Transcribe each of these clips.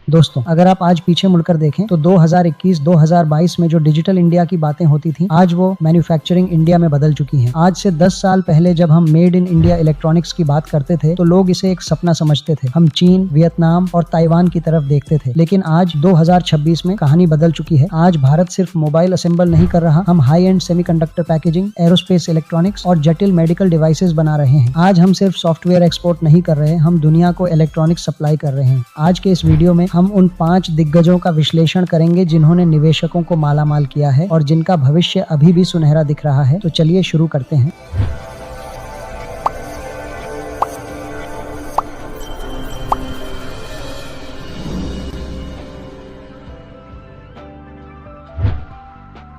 दोस्तों, अगर आप आज पीछे मुड़कर देखें तो 2021-2022 में जो डिजिटल इंडिया की बातें होती थी, आज वो मैन्युफैक्चरिंग इंडिया में बदल चुकी हैं। आज से 10 साल पहले जब हम मेड इन इंडिया इलेक्ट्रॉनिक्स की बात करते थे तो लोग इसे एक सपना समझते थे। हम चीन, वियतनाम और ताइवान की तरफ देखते थे। लेकिन आज 2026 में कहानी बदल चुकी है। आज भारत सिर्फ मोबाइल असेंबल नहीं कर रहा, हम high and semiconductor packaging, aerospace electronics और जटिल मेडिकल डिवाइसेस बना रहे हैं। आज हम सिर्फ सॉफ्टवेयर एक्सपोर्ट नहीं कर रहे, हम दुनिया को इलेक्ट्रॉनिक्स सप्लाई कर रहे हैं। आज के इस वीडियो में हम उन 5 दिग्गजों का विश्लेषण करेंगे जिन्होंने निवेशकों को मालामाल किया है और जिनका भविष्य अभी भी सुनहरा दिख रहा है। तो चलिए शुरू करते हैं।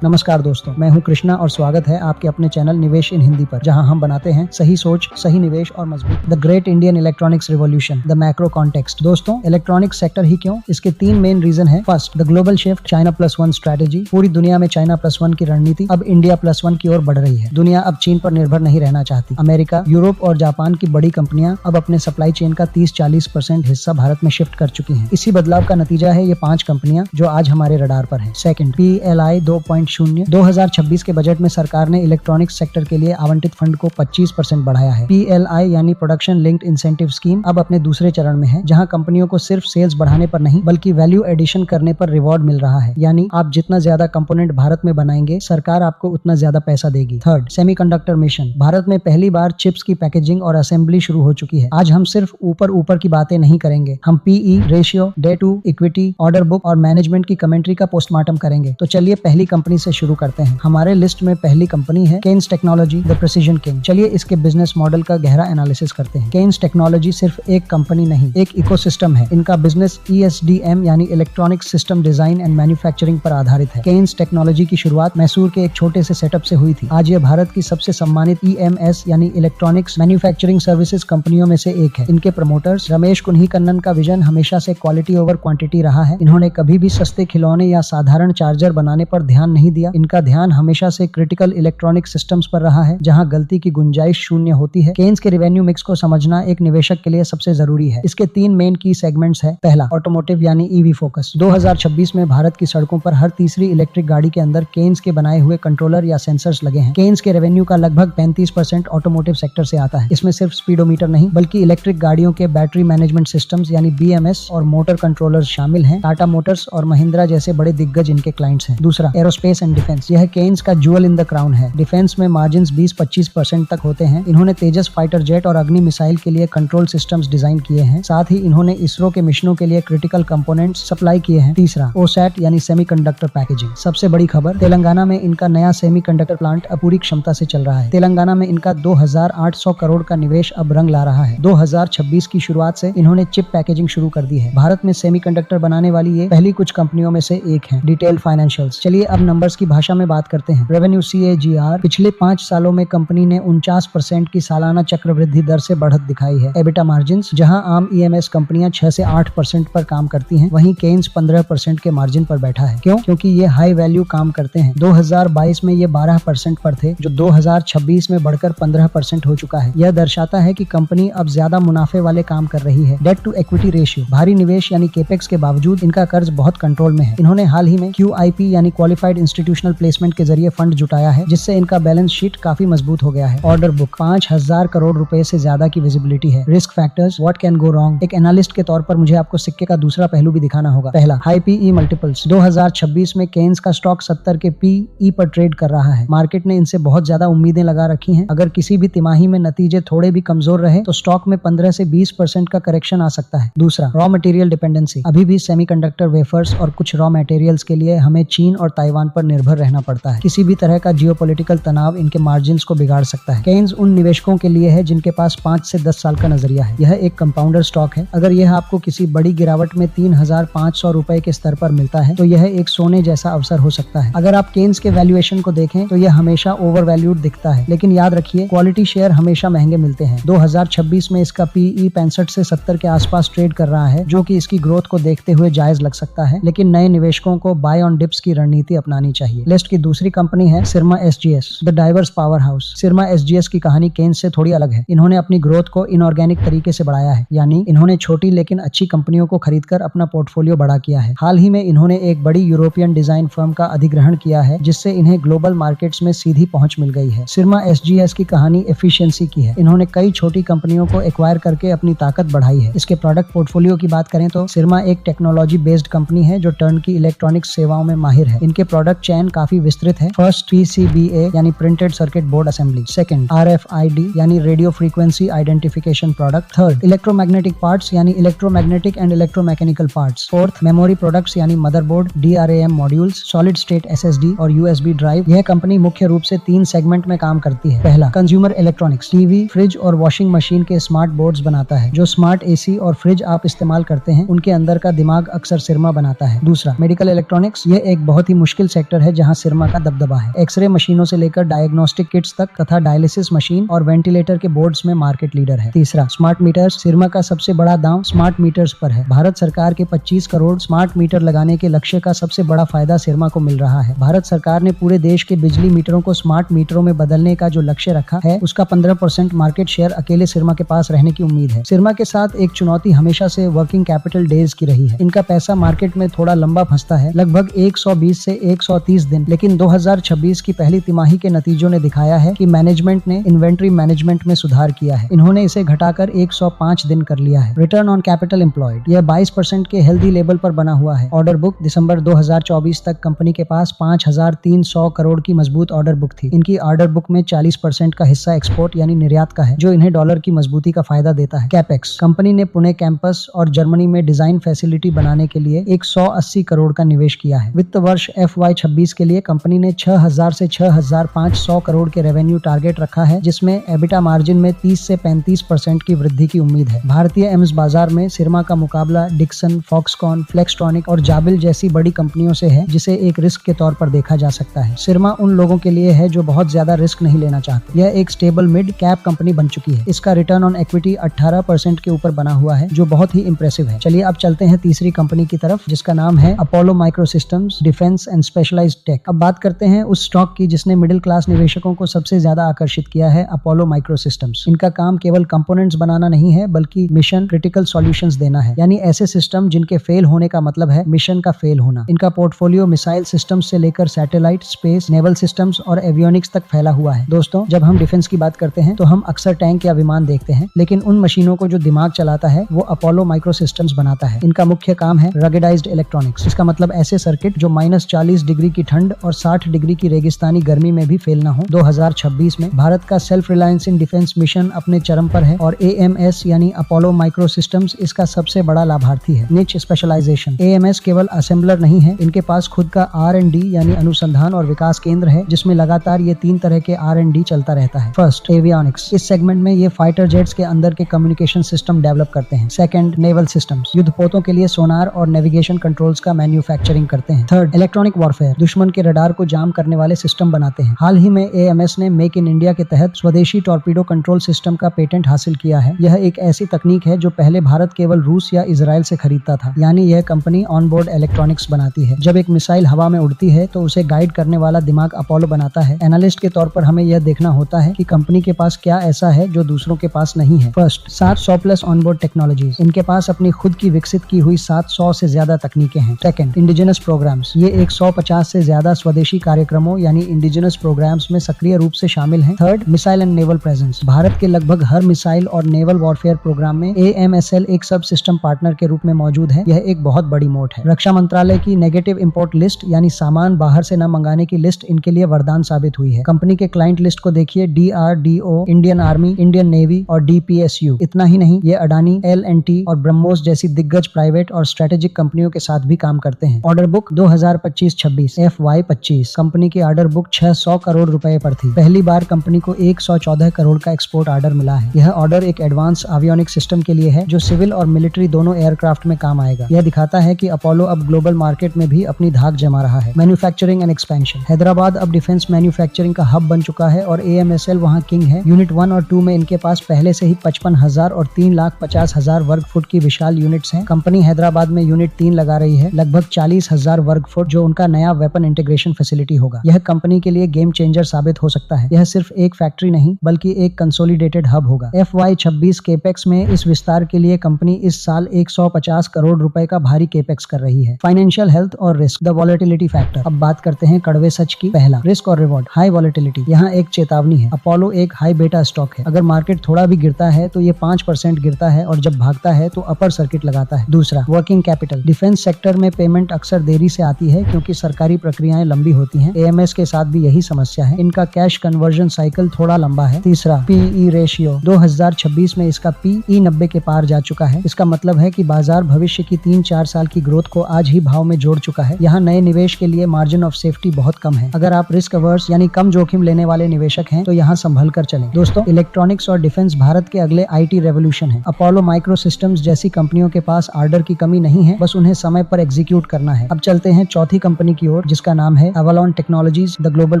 नमस्कार दोस्तों, मैं हूं कृष्णा और स्वागत है आपके अपने चैनल निवेश इन हिंदी पर, जहां हम बनाते हैं सही सोच, सही निवेश और मजबूत। The great Indian electronics revolution, the macro context. दोस्तों, इलेक्ट्रॉनिक्स सेक्टर ही क्यों? इसके 3 मेन रीजन है। First, the global shift, China +1 strategy. पूरी दुनिया में चाइना +1 की रणनीति अब इंडिया +1 की ओर बढ़ रही है। दुनिया अब चीन पर निर्भर नहीं रहना चाहती। अमेरिका, यूरोप और जापान की बड़ी कंपनियां अब अपने सप्लाई चेन का 30-40% हिस्सा भारत में शिफ्ट कर चुकी हैं। इसी बदलाव का नतीजा है ये 5 कंपनियां जो आज हमारे रडार पर हैं। Second, PLI 2.0। 2026 के बजट में सरकार ने इलेक्ट्रॉनिक्स सेक्टर के लिए आवंटित फंड को 25% बढ़ाया है। PLI यानी प्रोडक्शन लिंक्ड इंसेंटिव स्कीम अब अपने दूसरे चरण में है, जहां कंपनियों को सिर्फ सेल्स बढ़ाने पर नहीं बल्कि वैल्यू एडिशन करने पर रिवॉर्ड मिल रहा है। यानी आप जितना ज्यादा कंपोनेंट भारत में बनाएंगे, सरकार आपको उतना ज्यादा पैसा देगी। Third, semiconductor mission. भारत में पहली बार चिप्स की पैकेजिंग और असेंबली शुरू हो चुकी है। आज हम सिर्फ ऊपर की बातें नहीं करेंगे, हम PE ratio, debt to equity, order book और मैनेजमेंट की कमेंट्री का पोस्टमार्टम करेंगे। तो चलिए पहली कंपनी से शुरू करते हैं। हमारे लिस्ट में पहली कंपनी है Kaynes technology, the precision king. चलिए इसके बिजनेस मॉडल का गहरा एनालिसिस करते हैं। केन्स टेक्नोलॉजी सिर्फ एक कंपनी नहीं, एक इकोसिस्टम है। इनका बिजनेस ESDM यानी electronic system design and manufacturing पर आधारित है। केन्स टेक्नोलॉजी की शुरुआत मैसूर के एक छोटे से सेटअप से हुई थी। आज यह भारत की सबसे सम्मानित EMS यानी इलेक्ट्रॉनिक्स मैन्युफैक्चरिंग सर्विसेज कंपनियों में से एक है। इनके प्रमोटर्स रमेश कुन्हीकन्नन का विजन हमेशा से क्वालिटी ओवर क्वांटिटी रहा है। इन्होंने कभी भी सस्ते खिलौने या साधारण चार्जर बनाने पर ध्यान नहीं दिया। इनका ध्यान हमेशा से क्रिटिकल इलेक्ट्रॉनिक सिस्टम्स पर रहा है, जहां गलती की गुंजाइश शून्य होती है। केन्स के रेवेन्यू मिक्स को समझना एक निवेशक के लिए सबसे जरूरी है। इसके 3 मेन की सेगमेंट्स है। पहला, ऑटोमोटिव यानी EV फोकस। 2026 में भारत की सड़कों पर हर तीसरी इलेक्ट्रिक गाड़ी के अंदर केन्स के बनाए हुए कंट्रोलर या सेंसर्स लगे हैं। केन्स के रेवेन्यू का लगभग 35% ऑटोमोटिव सेक्टर से आता है। इसमें सिर्फ स्पीडोमीटर नहीं बल्कि इलेक्ट्रिक गाड़ियों के बैटरी मैनेजमेंट सिस्टम्स यानी BMS और मोटर कंट्रोलर्स शामिल हैं। टाटा मोटर्स और महिंद्रा जैसे बड़े दिग्गज इनके क्लाइंट्स हैं। दूसरा, एरोस्पेस एंड डिफेंस। यह केन्स का ज्वेल इन द क्राउन है। डिफेंस में मार्जिन्स 20-25% तक होते हैं। इन्होंने तेजस फाइटर जेट और अग्नि मिसाइल के लिए कंट्रोल सिस्टम्स डिजाइन किए हैं। साथ ही इन्होंने इसरो के मिशनों के लिए क्रिटिकल कंपोनेंट्स सप्लाई किए हैं। तीसरा, OSAT यानी सेमीकंडक्टर पैकेजिंग। सबसे बड़ी खबर, तेलंगाना में इनका नया सेमीकंडक्टर प्लांट अपूरी क्षमता से चल रहा है। तेलंगाना में इनका 2800 करोड़ का निवेश अब रंग ला रहा है। 2026 की शुरुआत से इन्होंने चिप पैकेजिंग शुरू कर दी है। भारत में सेमीकंडक्टर बनाने वाली ये पहली कुछ कंपनियों में से एक है। Detail financials. चलिए अब नंबर्स की भाषा में बात करते हैं। रेवेन्यू CAGR पिछले 5 सालों में कंपनी ने 49% की सालाना चक्रवृद्धि दर से बढ़त दिखाई है। एबिटा मार्जिन्स, जहां आम EMS कंपनियां 6 से 8% पर काम करती हैं, वहीं केन्स 15% के मार्जिन पर बैठा है। क्यों? क्योंकि ये हाई वैल्यू काम करते हैं। 2022 में ये 12% पर थे, जो 2026 में बढ़कर 15% हो चुका है। यह दर्शाता है कि कंपनी अब ज्यादा मुनाफे वाले काम कर रही है। Debt to equity ratio. भारी निवेश यानी केपेक्स के बावजूद इनका कर्ज बहुत कंट्रोल में है। इन्होंने हाल ही में QIP यानी क्वालिफाइड इंस्टीट्यूशनल प्लेसमेंट के जरिए फंड जुटाया है, जिससे इनका बैलेंस शीट काफी मजबूत हो गया है। ऑर्डर बुक, 5000 करोड़ रुपए से ज्यादा की विजिबिलिटी है। Risk factors, what can go wrong. एक एनालिस्ट के तौर पर मुझे आपको सिक्के का दूसरा पहलू भी दिखाना होगा। पहला, हाई PE मल्टीपल्स। 2026 में केन्स का स्टॉक 70 के PE पर ट्रेड कर रहा है। मार्केट ने इनसे बहुत ज्यादा उम्मीदें लगा रखी हैं। अगर किसी भी तिमाही में नतीजे थोड़े भी कमजोर रहे तो स्टॉक में 15 से 20% का करेक्शन आ सकता है। दूसरा, रॉ मटेरियल डिपेंडेंसी। अभी भी सेमीकंडक्टर वेफर्स और कुछ रॉ मटेरियल्स के लिए हमें चीन और ताइवान पर निर्भर रहना पड़ता है। किसी भी तरह का जियोपॉलिटिकल तनाव इनके मार्जिन्स को बिगाड़ सकता है। केन्स उन निवेशकों के लिए है जिनके पास 5 से 10 साल का नजरिया है। यह एक कंपाउंडर स्टॉक है। अगर यह आपको किसी बड़ी गिरावट में 3500 रुपए के स्तर पर मिलता है तो यह एक सोने जैसा अवसर हो सकता है। अगर आप केन्स के वैल्यूएशन को देखें तो यह हमेशा ओवर वैल्यूड दिखता है, लेकिन याद रखिए क्वालिटी शेयर हमेशा महंगे मिलते हैं। 2026 में इसका PE 65 से 70 के आसपास ट्रेड कर रहा है, जो कि इसकी ग्रोथ को देखते हुए जायज लग सकता है। लेकिन नए निवेशकों को बाय ऑन डिप्स की रणनीति अपनानी जानी चाहिए। लिस्ट की दूसरी कंपनी है Syrma SGS, the diverse power house. Syrma SGS की कहानी केन्स से थोड़ी अलग है। इन्होंने अपनी ग्रोथ को इनऑर्गेनिक तरीके से बढ़ाया है, यानी इन्होंने छोटी लेकिन अच्छी कंपनियों को खरीदकर अपना पोर्टफोलियो बड़ा किया है। हाल ही में इन्होंने एक बड़ी यूरोपियन डिजाइन फर्म का अधिग्रहण किया है, जिससे इन्हें ग्लोबल मार्केट्स में सीधी पहुंच मिल गई है। सिरमा एसजीएस की कहानी एफिशिएंसी की है। इन्होंने कई छोटी कंपनियों को एक्वायर करके अपनी ताकत बढ़ाई है। इसके प्रोडक्ट पोर्टफोलियो की बात करें तो सिरमा एक टेक्नोलॉजी बेस्ड कंपनी है जो टर्नकी इलेक्ट्रॉनिक सेवाओं में माहिर है। इनके प्रोडक्ट चैन काफी विस्तृत है। फर्स्ट पीसीबीए यानी printed circuit board assembly, second RFID यानी radio frequency identification product, third electromagnetic parts यानी electromagnetic and electromechanical parts, fourth memory products यानी motherboard, DRAM modules, solid state SSD और यूएसबी ड्राइव। यह कंपनी मुख्य रूप से 3 सेगमेंट में काम करती है। पहला, कंज्यूमर इलेक्ट्रॉनिक्स, टीवी, फ्रिज और वॉशिंग मशीन के स्मार्ट बोर्ड्स बनाता है। जो स्मार्ट एसी और फ्रिज आप इस्तेमाल करते हैं उनके अंदर का दिमाग अक्सर सिरमा बनाता है। दूसरा, मेडिकल इलेक्ट्रॉनिक्स, यह एक बहुत ही मुश्किल सेक्टर है जहां सिरमा का दबदबा है। एक्सरे मशीनों से लेकर डायग्नोस्टिक किट्स तक तथा डायलिसिस मशीन और वेंटिलेटर के बोर्ड्स में मार्केट लीडर है। तीसरा, स्मार्ट मीटर्स, सिरमा का सबसे बड़ा दांव स्मार्ट मीटर्स पर है। भारत सरकार के 25 करोड़ स्मार्ट मीटर लगाने के लक्ष्य का सबसे बड़ा फायदा सिरमा को मिल रहा है। भारत सरकार ने पूरे देश के बिजली मीटरों को स्मार्ट मीटरों में बदलने का जो लक्ष्य रखा है उसका 15% मार्केट शेयर अकेले सिरमा के पास रहने की उम्मीद है। सिरमा के साथ एक चुनौती हमेशा से वर्किंग कैपिटल डेज की रही है। इनका पैसा मार्केट में थोड़ा लंबा फंसता है, लगभग 120 से 130 दिन, लेकिन 2026 की पहली तिमाही के नतीजों ने दिखाया है कि मैनेजमेंट ने इन्वेंट्री मैनेजमेंट में सुधार किया है। इन्होंने इसे घटाकर 105 दिन कर लिया है। रिटर्न ऑन कैपिटल एम्प्लॉयड, यह 22% के हेल्दी लेवल पर बना हुआ है। ऑर्डर बुक, दिसंबर 2024 तक कंपनी के पास 5300 करोड़ की मजबूत ऑर्डर बुक थी। इनकी ऑर्डर बुक में 40% का हिस्सा एक्सपोर्ट यानी निर्यात का है, जो इन्हें डॉलर की मजबूती का फायदा देता है। कैपेक्स, कंपनी ने पुणे कैंपस और जर्मनी में डिजाइन फैसिलिटी बनाने के लिए 180 करोड़ का निवेश किया है। वित्त वर्ष FY26 के लिए कंपनी ने 6000 से 6500 करोड़ के रेवेन्यू टारगेट रखा है, जिसमें एबिटा मार्जिन में 30 से 35% की वृद्धि की उम्मीद है। भारतीय एम्स बाजार में सिरमा का मुकाबला डिक्सन, फॉक्सकॉन, फ्लेक्सट्रॉनिक और जाबिल जैसी बड़ी कंपनियों से है, जिसे एक रिस्क के तौर पर देखा जा सकता है। सिरमा उन लोगों के लिए है जो बहुत ज्यादा रिस्क नहीं लेना चाहते। यह एक स्टेबल मिड कैप कंपनी बन चुकी है। इसका रिटर्न ऑन इक्विटी 18% के ऊपर बना हुआ है, जो बहुत ही इंप्रेसिव है। चलिए अब चलते हैं तीसरी कंपनी की तरफ, जिसका नाम है Apollo Microsystems defence and specialised tech. अब बात करते हैं उस स्टॉक की जिसने मिडिल क्लास निवेशकों को सबसे ज्यादा आकर्षित किया है, अपोलो माइक्रोसिस्टम्स। इनका काम केवल कंपोनेंट्स बनाना नहीं है, बल्कि मिशन क्रिटिकल सॉल्यूशंस देना है, यानी ऐसे सिस्टम जिनके फेल होने का मतलब है मिशन का फेल होना। इनका पोर्टफोलियो मिसाइल सिस्टम्स से लेकर सैटेलाइट, स्पेस, नेवल सिस्टम्स और एवियोनिक्स तक फैला हुआ है। दोस्तों, जब हम डिफेंस की बात करते हैं तो हम अक्सर टैंक या विमान देखते हैं, लेकिन उन मशीनों को जो दिमाग चलाता है वो अपोलो माइक्रोसिस्टम्स बनाता है। इनका मुख्य काम है रगेडाइज्ड इलेक्ट्रॉनिक्स। इसका मतलब ऐसे सर्किट जो -40 डिग्री की ठंड और 60 डिग्री की रेगिस्तानी गर्मी में भी फेल न हो। 2026 में भारत का self reliance in defence mission अपने चरम पर है और AMS यानी अपोलो माइक्रोसिस्टम्स इसका सबसे बड़ा लाभार्थी है। निच स्पेशलाइजेशन, AMS केवल असेंबलर नहीं है, इनके पास खुद का R&D यानी अनुसंधान और विकास केंद्र है, जिसमें लगातार ये 3 तरह के R&D चलता रहता है। First, avionics. इस सेगमेंट में ये फाइटर जेट्स के अंदर के कम्युनिकेशन सिस्टम डेवलप करते हैं। सेकंड, नेवल सिस्टम्स, युद्धपोतों के लिए सोनार और नेविगेशन कंट्रोल्स का मैन्युफैक्चरिंग करते हैं। थर्ड, इलेक्ट्रॉनिक वॉरफेयर, दुश्मन के रडार को जाम करने वाले सिस्टम बनाते हैं। हाल ही में AMS ने मेक इन इंडिया के तहत स्वदेशी टॉर्पीडो कंट्रोल सिस्टम का पेटेंट हासिल किया है। यह एक ऐसी तकनीक है जो पहले भारत केवल रूस या इजराइल से खरीदता था, यानी यह कंपनी ऑन बोर्ड इलेक्ट्रॉनिक्स बनाती है। जब एक मिसाइल हवा में उड़ती है तो उसे गाइड करने वाला दिमाग अपोलो बनाता है। एनालिस्ट के तौर पर हमें यह देखना होता है कि कंपनी के पास क्या ऐसा है जो दूसरों के पास नहीं है। First, 700+ onboard technologies. इनके पास अपनी खुद की विकसित की हुई 700 से ज्यादा तकनीकें हैं। Second, indigenous programmes. ये 150 से ज्यादा स्वदेशी कार्यक्रमों यानी इंडिजिनस प्रोग्राम्स में सक्रिय रूप से शामिल हैं। Third, missile and naval presence. Bharat के लगभग हर मिसाइल और नेवल वॉरफेयर प्रोग्राम में AMSL एक सब सिस्टम पार्टनर के रूप में मौजूद है। यह एक बहुत बड़ी मोट है। रक्षा मंत्रालय की नेगेटिव इंपोर्ट लिस्ट यानी सामान बाहर से न मंगाने की लिस्ट इनके लिए वरदान साबित हुई है। कंपनी के क्लाइंट लिस्ट को देखिए, DRDO, Indian army, Indian navy और DPSU। इतना ही नहीं, ये अडानी, L&T और ब्रह्मोस जैसी दिग्गज प्राइवेट और स्ट्रेटेजिक कंपनियों के साथ भी काम करते हैं। ऑर्डर बुक 2025-26 FY25, कंपनी की ऑर्डर बुक 600 करोड़ रुपए पर थी। पहली बार कंपनी को 114 करोड़ का एक्सपोर्ट ऑर्डर मिला है। यह ऑर्डर एक एडवांस एवियोनिक सिस्टम के लिए है जो सिविल और मिलिट्री दोनों एयरक्राफ्ट में काम आएगा। यह दिखाता है कि अपोलो अब ग्लोबल मार्केट में भी अपनी धाक जमा रहा है। मैन्युफैक्चरिंग एंड एक्सपेंशन, हैदराबाद अब डिफेंस मैन्युफैक्चरिंग का हब बन चुका है और AMSL वहां किंग है। यूनिट 1 और 2 में इनके पास पहले से ही 55,000 और 3,50,000 वर्ग फुट की विशाल यूनिट्स हैं। कंपनी हैदराबाद में यूनिट 3 लगा रही है, लगभग 40,000 वर्ग फुट, जो उनका नया वेपन इंटीग्रेशन फैसिलिटी होगा। यह कंपनी के लिए गेम चेंजर साबित हो सकता है। यह सिर्फ एक फैक्ट्री नहीं बल्कि एक कंसोलिडेटेड हब होगा। FY26 केपेक्स में इस विस्तार के लिए कंपनी इस साल 150 करोड़ रुपए का भारी केपेक्स कर रही है। फाइनेंशियल हेल्थ और रिस्क, द वॉलेटिलिटी फैक्टर। अब बात करते हैं कड़वे सच की। पहला, रिस्क और रिवॉर्ड। हाई वॉलेटिलिटी, यहाँ एक चेतावनी है। अपोलो एक हाई बेटा स्टॉक है। अगर मार्केट थोड़ा भी गिरता है तो ये 5% गिरता है और जब भागता है तो अपर सर्किट लगाता है। दूसरा, वर्किंग कैपिटल। डिफेंस सेक्टर में पेमेंट अक्सर देरी से आती है क्योंकि सरकारी प्रक्रियाएं लंबी होती हैं। AMS के साथ भी यही समस्या है। इनका कैश कन्वर्जन साइकिल थोड़ा लंबा है। तीसरा, PE रेशियो। 2026 में इसका PE 90 के पार जा चुका है। इसका मतलब है कि बाजार भविष्य की 3-4 साल की ग्रोथ को आज ही भाव में जोड़ चुका है। यहाँ नए निवेश के लिए मार्जिन ऑफ सेफ्टी बहुत कम है। अगर आप रिस्क अवर्स यानी कम जोखिम लेने वाले निवेशक हैं तो यहाँ संभल कर चलें। दोस्तों, इलेक्ट्रॉनिक्स और डिफेंस भारत के अगले IT रेवोल्यूशन है। अपोलो माइक्रो सिस्टम्स जैसी कंपनियों के पास ऑर्डर की कमी नहीं है, बस उन्हें समय पर एग्जीक्यूट करना है। अब चलते हैं चौथी कंपनी की ओर, जिसका नाम है Avalon technologies, the global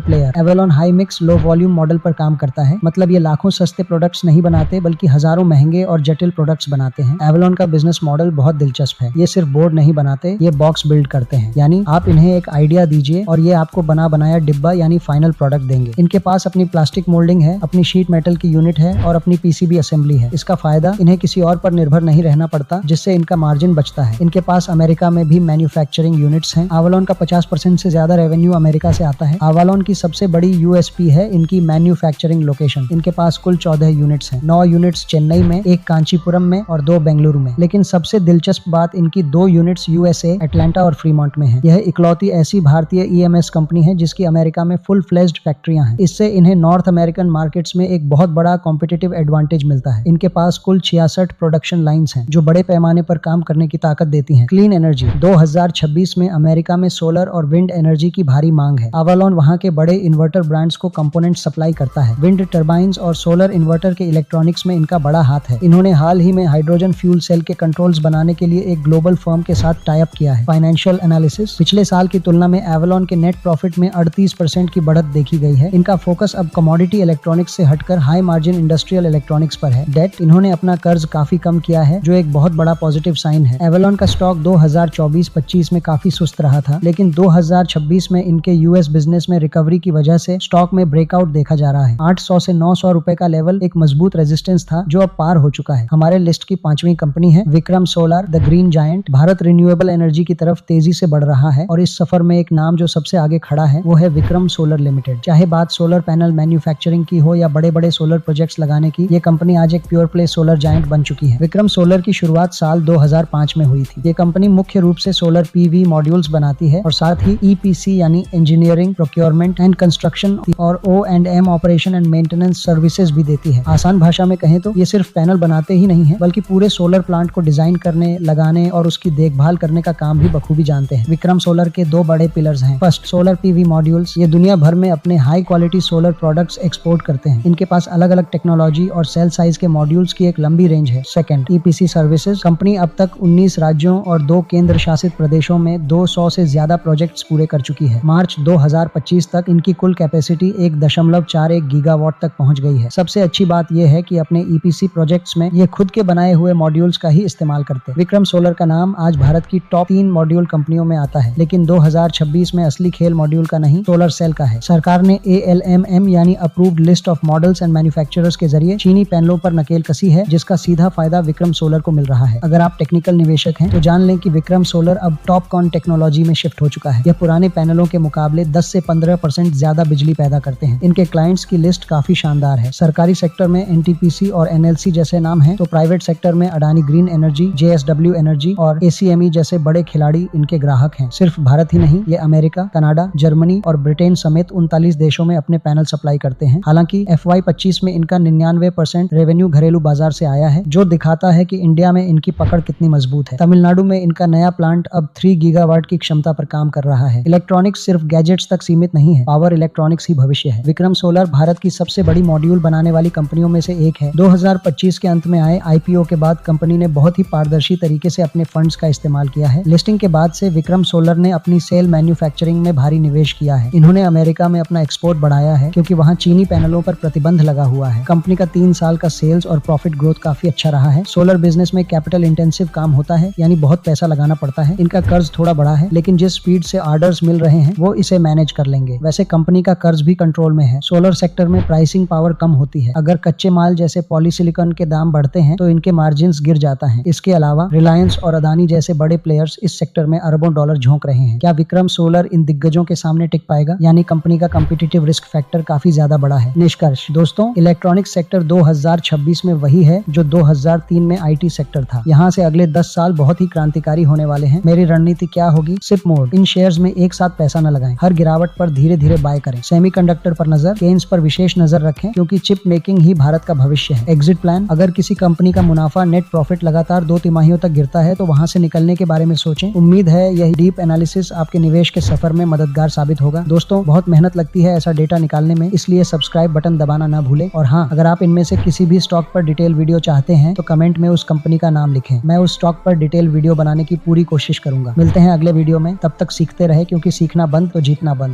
player. Avalon high mix low volume model पर काम करता है। मतलब ये लाखों सस्ते प्रोडक्ट्स नहीं बनाते बल्कि हजारों महंगे और जटिल प्रोडक्ट्स बनाते हैं। एवलॉन का बिजनेस मॉडल बहुत दिलचस्प है। ये सिर्फ बोर्ड नहीं बनाते, ये बॉक्स बिल्ड करते हैं। यानी आप इन्हें एक आइडिया दीजिए और ये आपको बना बनाया डिब्बा यानी फाइनल प्रोडक्ट देंगे। इनके पास अपनी प्लास्टिक मोल्डिंग है, अपनी शीट मेटल की यूनिट है और अपनी PCB असेंबली है। इसका फायदा, इन्हें किसी और पर निर्भर नहीं रहना पड़ता, जिससे इनका मार्जिन बचता है। इनके पास अमेरिका में भी मैन्युफैक्चरिंग यूनिट्स हैं। एवलॉन का 50% से ज्यादा रेवेन्यू अमेरिका से आता है। एवलॉन की सबसे बड़ी USP है इनकी मैन्युफैक्चरिंग लोकेशन। इनके पास कुल 14 यूनिट्स हैं। 9 यूनिट्स चेन्नई में, एक कांचीपुरम में और 2 बेंगलुरु में। लेकिन सबसे दिलचस्प बात, इनकी 2 यूनिट्स USA, अटलांटा और फ्रीमॉन्ट में है। यह इकलौती ऐसी भारतीय EMS कंपनी है जिसकी अमेरिका में फुल फ्लेज्ड फैक्ट्रियां हैं। इससे इन्हें नॉर्थ अमेरिकन मार्केट्स में एक बहुत बड़ा कॉम्पिटिटिव एडवांटेज मिलता है। इनके पास कुल 66 प्रोडक्शन लाइंस हैं जो बड़े पैमाने पर काम करने की ताकत देती हैं। Clean energy. 2026 में अमेरिका में सोलर और विंड एनर्जी की भारी मांग है। एवलॉन वहां के बड़े इन्वर्टर ब्रांड्स को कंपोनेंट सप्लाई करता है। विंड टर्बाइंस और सोलर इन्वर्टर के इलेक्ट्रॉनिक्स में इनका बड़ा हाथ है। इन्होंने हाल ही में हाइड्रोजन फ्यूल सेल के कंट्रोल्स बनाने के लिए एक ग्लोबल फर्म के साथ टाई अप किया है। Financial analysis. पिछले साल की तुलना में एवलॉन के नेट प्रॉफिट में 38% की बढ़त देखी गई है। इनका फोकस अब कमोडिटी इलेक्ट्रॉनिक्स से हटकर हाई मार्जिन इंडस्ट्रियल इलेक्ट्रॉनिक्स पर है। डेट। इन्होंने अपना कर्ज काफी कम किया है जो एक बहुत बड़ा पॉजिटिव साइन है। एवलॉन का स्टॉक 2024-25 में काफी सुस्त रहा था, लेकिन 2026 में इनके US बिजनेस में रिकवरी की वजह से स्टॉक में ब्रेकआउट देखा जा रहा है। 800 से 900 रुपए का लेवल एक मजबूत रेजिस्टेंस था जो अब पार हो चुका है। हमारे लिस्ट की 5वीं कंपनी है Vikram solar, the green giant. Bharat renewable energy की तरफ तेजी से बढ़ रहा है और इस सफर में एक नाम जो सबसे आगे खड़ा है वो है विक्रम सोलर लिमिटेड। चाहे बात सोलर पैनल मैन्युफैक्चरिंग की हो या बड़े बड़े सोलर प्रोजेक्ट्स लगाने की, ये कंपनी आज एक प्योर प्ले सोलर जायंट बन चुकी है। विक्रम सोलर की शुरुआत साल 2005 में हुई थी। ये कंपनी मुख्य रूप से सोलर PV मॉड्यूल्स बनाती है और साथ ही EPC यानी इंजीनियरिंग, प्रोक्योरमेंट एंड कंस्ट्रक्शन और O&M operation and maintenance services भी देती है। आसान भाषा में कहें तो ये सिर्फ पैनल बनाते ही नहीं है बल्कि पूरे सोलर प्लांट को डिजाइन करने, लगाने और उसकी देखभाल करने का काम भी बखूबी जानते हैं। विक्रम सोलर के 2 बड़े पिलर्स हैं। First, solar PV modules. ये दुनिया भर में अपने high quality solar products export करते हैं। इनके पास अलग अलग टेक्नोलॉजी और सेल साइज के मॉड्यूल्स की एक लंबी रेंज है। Second, EPC services. कंपनी अब तक 19 राज्यों और 2 केंद्र शासित प्रदेशों में 200 से ज्यादा प्रोजेक्ट्स पूरे कर चुकी है। मार्च 2025 तक इनकी कुल कैपेसिटी 1.41 गीगावाट तक पहुंच गई है। सबसे अच्छी बात यह है कि अपने EPC प्रोजेक्ट्स में ये खुद के बनाए हुए मॉड्यूल्स का ही इस्तेमाल करते हैं। विक्रम सोलर का नाम आज भारत की टॉप 3 मॉड्यूल कंपनियों में आता है, लेकिन 2026 में असली खेल मॉड्यूल का नहीं, सोलर सेल का है। सरकार ने ALMM यानी approved list of models and manufacturers के जरिए चीनी पैनलों पर नकेल कसी है, जिसका सीधा फायदा विक्रम सोलर को मिल रहा है। अगर आप टेक्निकल निवेशक हैं तो जान लें कि विक्रम सोलर अब टॉपकॉन टेक्नोलॉजी में शिफ्ट हो चुका है। यह पुराने पैनलों के मुकाबले 10 से 15% ज्यादा बिजली पैदा करते हैं। इनके क्लाइंट्स की लिस्ट काफी शानदार है। सरकारी सेक्टर में NTPC और NLC जैसे नाम हैं, तो प्राइवेट सेक्टर में Adani green energy, JSW energy और ACME जैसे बड़े खिलाड़ी इनके ग्राहक हैं। सिर्फ भारत ही नहीं, ये अमेरिका, कनाडा, जर्मनी और ब्रिटेन समेत 39 देशों में अपने पैनल सप्लाई करते हैं। हालांकि FY25 में इनका 99% रेवेन्यू घरेलू बाजार से आया है, जो दिखाता है कि इंडिया में इनकी पकड़ कितनी मजबूत है। तमिलनाडु में इनका नया प्लांट अब 3 गीगावाट की क्षमता पर काम कर रहा है। इलेक्ट्रॉनिक्स सिर्फ गैजेट्स तक सीमित नहीं है, पावर इलेक्ट्रॉनिक्स ही भविष्य है। विक्रम सोलर भारत की सबसे बड़ी मॉड्यूल बनाने वाली कंपनियों में से एक है। 2025 के अंत में आए IPO के बाद कंपनी ने बहुत ही पारदर्शी तरीके से अपने फंड्स का इस्तेमाल किया है। लिस्टिंग के बाद से विक्रम सोलर ने अपनी सेल मैन्युफैक्चरिंग में भारी निवेश किया है। इन्होंने अमेरिका में अपना एक्सपोर्ट बढ़ाया है क्योंकि वहां चीनी पैनलों पर प्रतिबंध लगा हुआ है। कंपनी का 3 साल का सेल्स और प्रॉफिट ग्रोथ काफी अच्छा रहा है। सोलर बिजनेस में कैपिटल इंटेंसिव काम होता है, यानी बहुत पैसा लगाना पड़ता है। इनका कर्ज थोड़ा बड़ा है, लेकिन जिस स्पीड से ऑर्डर्स मिल रहे हैं वो इसे मैनेज कर लेंगे। वैसे कंपनी का कर्ज भी कंट्रोल में है। सोलर सेक्टर में प्राइसिंग पावर कम होती है। अगर कच्चे माल जैसे पॉलीसिलिकॉन के दाम बढ़ते हैं तो इनके मार्जिन्स गिर जाता है। इसके अलावा रिलायंस और अदानी जैसे बड़े प्लेयर्स इस सेक्टर में अरबों डॉलर झोंक रहे हैं। क्या विक्रम सोलर इन दिग्गजों के सामने टिक पाएगा? यानी कंपनी का कॉम्पिटिटिव रिस्क फैक्टर काफी ज्यादा बड़ा है। निष्कर्ष दोस्तों, इलेक्ट्रॉनिक सेक्टर 2026 में वही है जो 2003 में आईटी सेक्टर था। यहाँ से अगले 10 साल बहुत ही क्रांतिकारी होने वाले हैं। मेरी रणनीति क्या होगी? SIP mode. इन शेयर्स में एक साथ पैसा न लगाएं। हर गिरावट पर धीरे धीरे बाय करें। सेमीकंडक्टर पर नजर, केन्स पर विशेष नजर रखें क्योंकि चिप मेकिंग ही भारत का भविष्य है। एग्जिट प्लान, अगर किसी कंपनी का मुनाफा नेट प्रॉफिट लगातार 2 तिमाहियों तक गिरता है तो वहां से निकलने के बारे में सोचें। उम्मीद है यह डीप एनालिसिस आपके निवेश के सफर में मददगार साबित होगा। दोस्तों, बहुत मेहनत लगती है ऐसा डेटा निकालने में, इसलिए सब्सक्राइब बटन दबाना ना भूलें। और हाँ, अगर आप इनमें से किसी भी स्टॉक पर डिटेल वीडियो चाहते हैं तो कमेंट में उस कंपनी का नाम लिखें। मैं उस स्टॉक पर डिटेल वीडियो बनाने की पूरी कोशिश करूंगा। मिलते हैं अगले वीडियो में, तब तक सीखते रहे क्योंकि सीखना बंद तो जीतना बंद।